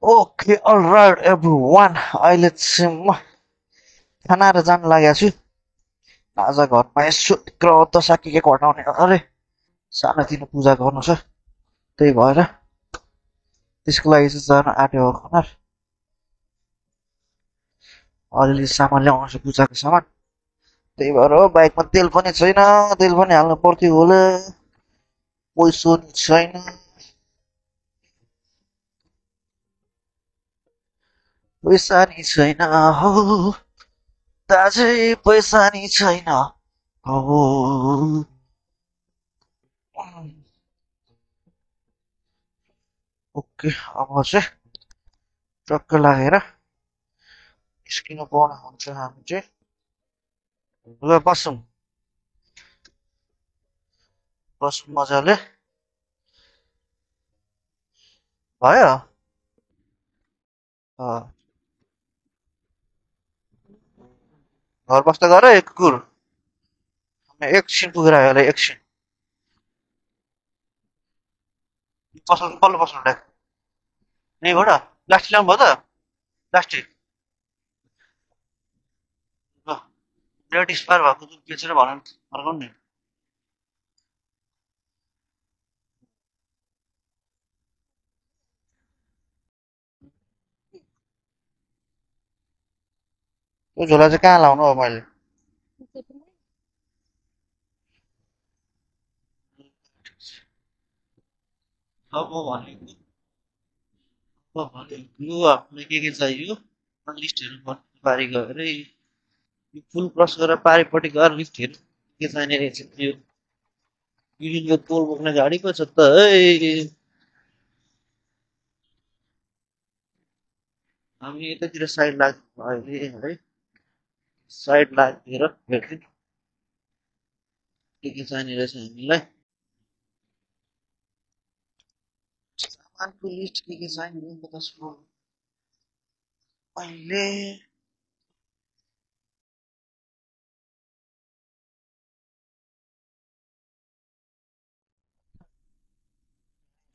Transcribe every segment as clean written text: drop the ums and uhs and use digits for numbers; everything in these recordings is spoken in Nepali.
ओके अलराइट एभ्रिवान अहिले चाहिँ म खानाहरू जान लागेको छु आज घरमा यसो दशा के घटाउने अरे सानोतिनो पूजा गर्नु छ त्यही भएर त्यसको लागि चाहिँ जान आँट्यो खनार अलिअलि सामान ल्याउनु छ पूजाको सामान त्यही भएर बाइकमा तेल पनि छैन तेल पनि हाल्नु पर्थ्यो होला पैसो नि छैन पैसा नि छैन हो दाजै पैसा नि छैन हो ओके अब चाहिँ टक्क लागेर निस्किनु पर्ने हुन्छ हामी चाहिँ ल बसौँ बसौँ मजाले भयो घर बस्दा गर है कुकुर एकछिन पुगेर आयो होला एकछिन पसल पल्लो पसल ल्याग यहीँबाट प्लास्टिक ल्याउनु भयो त प्लास्टिक ल डेट एक्सपायर भएको दुध बेचेर भन फर्काउनु नि त्यो झोला चाहिँ कहाँ लाउनु अब मैले अब भनेको आफूलाई के चाहियो लिस्टहरू पारी गएर यो फुल क्रस गरेर पारिपट्टि गएर लिफ्टहरू के चाहिने रहेछ त्यो यो तोल बोक्ने गाडी पो छ त है हामी यतातिर साइड लाग्यो अहिले है साइड लागेर हेर्दै के चाहिने रहेछ हामीलाई सामानको लिस्ट के चाहिने बताउँछु अहिले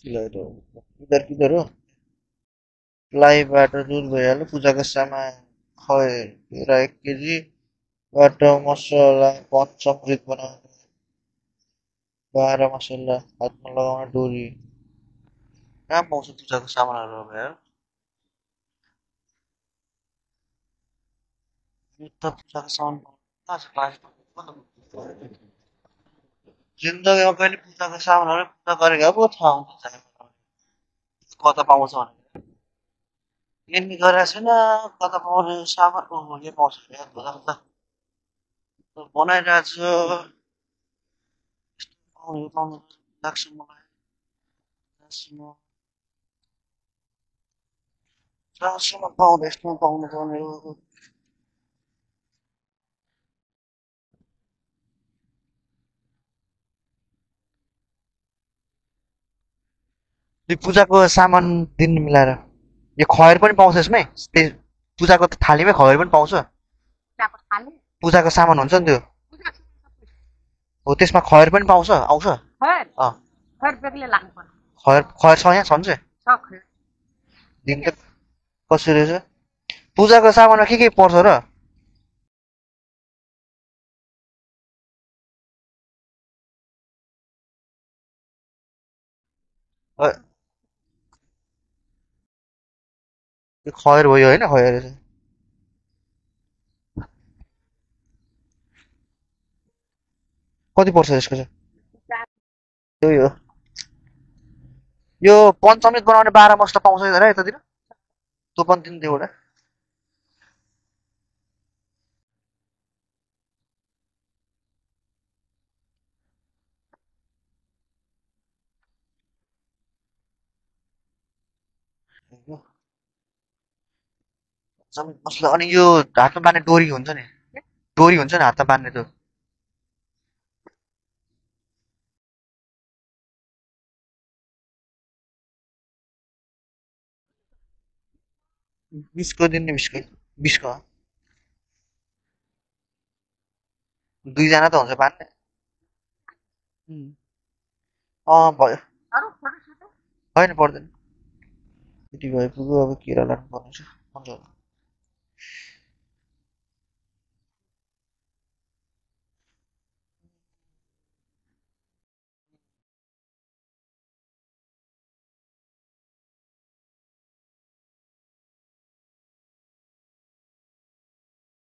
किधर किधर हो लाइबाट दुध भइहाल्यो पूजाको सामान खै 1 केजी बाटो मसला पञ्चामृत बनाउने 12 मसला हातमा लगाउने डोरी कहाँ पाउँछ पूजाको सामानहरू अब यार यो त पूजाको सामान कहाँ छ प्लास्टिक जिन्दगीमा कहिले पूजाको सामानहरू पूजा गरेको पो थाहा हुन्छ कता पाउँछ भनेर यिनी गरेको छैन कता पाउने सामान के पाउँछ याद भएन त बनाइरहेको छु पाउनु पाउनु लाग्छ मलाई जहाँसम्म पाउँदा यसमा पाउनु पर्ने हो त्यो पूजाको सामान दिन मिलाएर यो खैर पनि पाउँछ यसमै पूजाको थालीमै खैर पनि पाउँछ पूजाको सामान हुन्छ नि त्यो हो त्यसमा खैर पनि पाउँछ आउँछ खैर खैर छ यहाँ छन् चाहिँ दिन त कसरी रहेछ पूजाको सामानमा के पर्छ र यो खैर भयो होइन खैर कति पर्छ यसको चाहिँ त्यही हो यो पञ्चामृत बनाउने 12 मसला पाउँछ र यतातिर तँ पनि दिनु त्यो एउटा पञ्चामृत मसला अनि यो हातमा बान्ने डोरी हुन्छ नि डोरी हुन्छ नि हातमा बान्ने त्यो बिसको दिने बिसको 2 जना त हुन्छ बान्ने भयो होइन पर्दैन केटी भइपुग्यो अब केरा लाग्नु पर्ने छ हुन्छ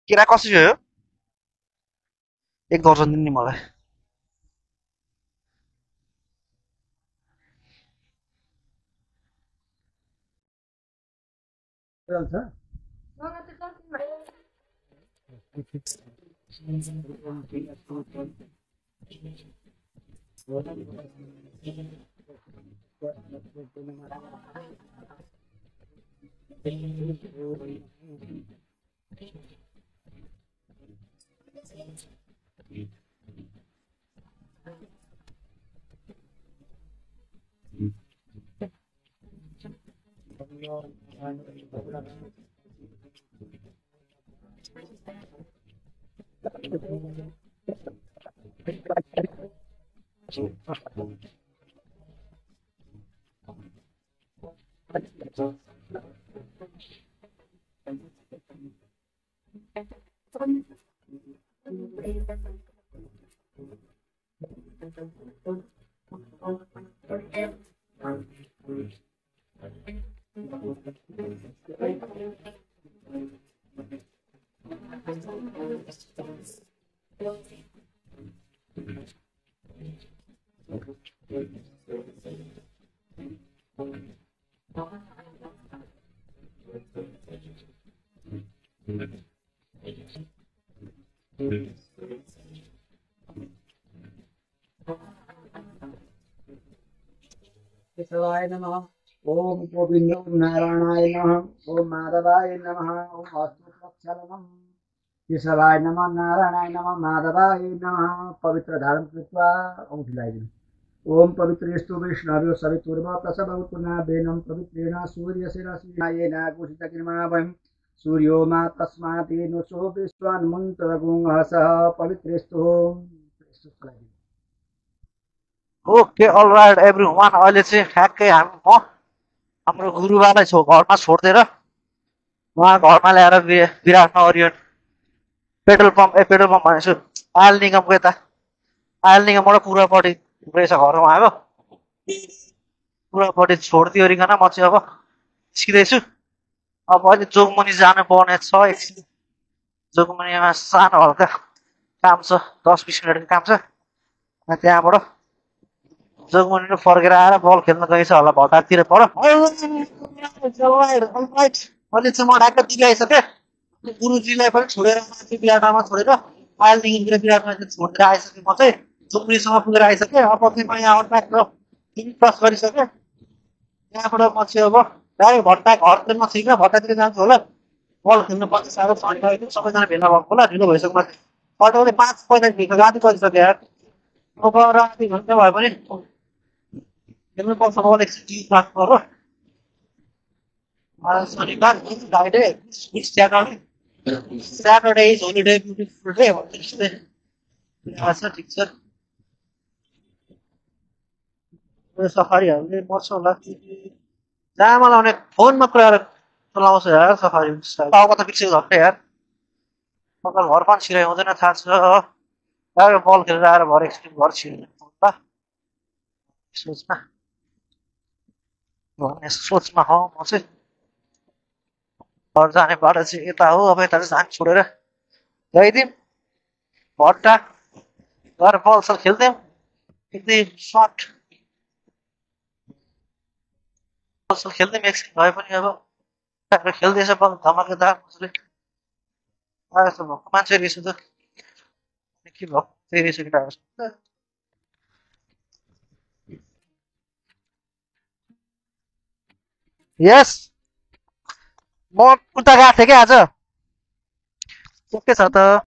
केरा कसरी हो एक दर्जन दिनु नि मलाई केशवाय नमः ओम गोविंद नारायणाय नमः ओम माधवाय नमः ओम अस्तुत्वक्षलनम केशवाय नमः नारायणाय नमः माधवाय नमः पवित्र धारण कृत्वा ओम खिलाइदिनु ओम पवित्रेस्तु वैष्णव्यो सवितुर्व प्रसवतुना वेनं पवित्रेण सूर्यस्य रश्मिनायेन कुशितकिर्मावयं सूर्यो मा तस्मातेनुसो विश्वान्मुन्तरगुंहसः पवित्रेस्तु okay all right everyone अहिले चाहिँ ठ्याक्कै म हाम्रो गुरुबालाई घरमा छोडिदिएर उहाँ घरमा ल्याएर विराटनगर पेट्रोल पम्प भनेछु आयल निगमको यता आयल निगमबाट पुरापट्टि रहेछ घर उहाँको पुरापट्टि छोडिदिइकन म चाहिँ अब निस्किँदैछु अब अहिले जोगमुनि जानुपर्ने छ एकछिन जोगमुनिमा सानो हल्का काम छ 10-20 मिनटको काम छ त्यहाँबाट जोगमुनि फर्केर आएर बल खेल्न गइछ होला भटारतिर पर अहिले चाहिँ म ढाक्क दिदी आइसकेँ गुरुजीलाई पनि छोडेर माथि बिराटामा छोडेर आइलदेखि बिराटमा छोडेर आइसकेँ म चाहिँ जोगमुनिसम्म पुगेर आइसकेँ अब चाहिँ म यहाँ ट्र्याक क्रस गरिसकेँ त्यहाँबाट म चाहिँ अब डाइरेक्ट भट्टा घर चाहिँ म ठिक भट्टातिर जान्छु होला बल खेल्नु पर्छ साह्रो सकिसकेको सबैजना भेला भएको होला ढिलो भइसक्यो माथि अटोले 5:45 भित्र राति गरिसक्यो यार अब राति घन्टा भयो भने खेल्नु पर्छ बल एकछिन राख्नु पर्यो शनिबार Friday Saturday is holiday beautiful day छ ठिक छ सफारीहरूले मर्छ होला जहाँ मलाई आउने फोनमा पुऱ्याएर चलाउँछ यार सफारी टाउको त बिर्सेको झट्टै यार मतलब घर पनि छिराइ हुँदैन थाहा छ बल खेलेर आएर भरे एकछिन घर छिर्नु सोचमा भन्ने सोचमा हो म चाहिँ घर जाने बाटो चाहिँ यता हो अब यता चाहिँ धान छोडेर गइदिउँ भट्टा गएर बल खेल्थ्यौँ एकदम सर्ट बल खेल्थ्यौँ एकछिन भए पनि अब खेल्दैछ बल धमाकेदार मजाले मान्छे रहेछ त के भयो त्यही रहेछ केटा यस म उता गएको थिएँ क्या आज के छ त